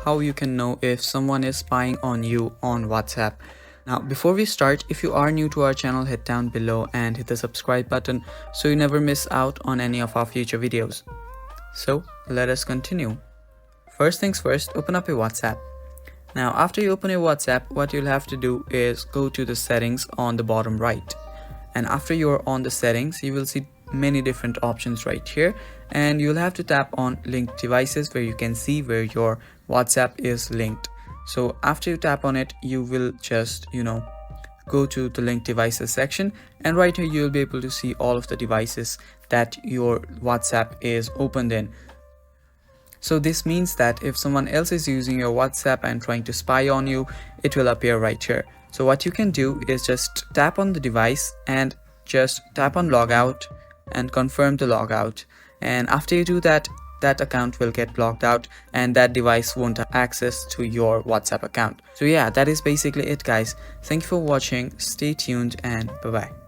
how you can know if someone is spying on you on WhatsApp. Now, before we start, if you are new to our channel, hit down below and hit the subscribe button so you never miss out on any of our future videos. So let us continue. First things first, open up your WhatsApp. Now, after you open your WhatsApp, what you'll have to do is go to the settings on the bottom right. And after you're on the settings, you will see many different options right here, and you'll have to tap on linked devices where you can see where your WhatsApp is linked. So after you tap on it, you will just go to the linked devices section, and right here you'll be able to see all of the devices that your WhatsApp is opened in. So this means that if someone else is using your WhatsApp and trying to spy on you, it will appear right here. So what you can do is just tap on the device and just tap on logout and confirm the logout. And after you do that, that account will get blocked out and that device won't have access to your WhatsApp account. So yeah, that is basically it, guys. Thank you for watching. Stay tuned and bye bye.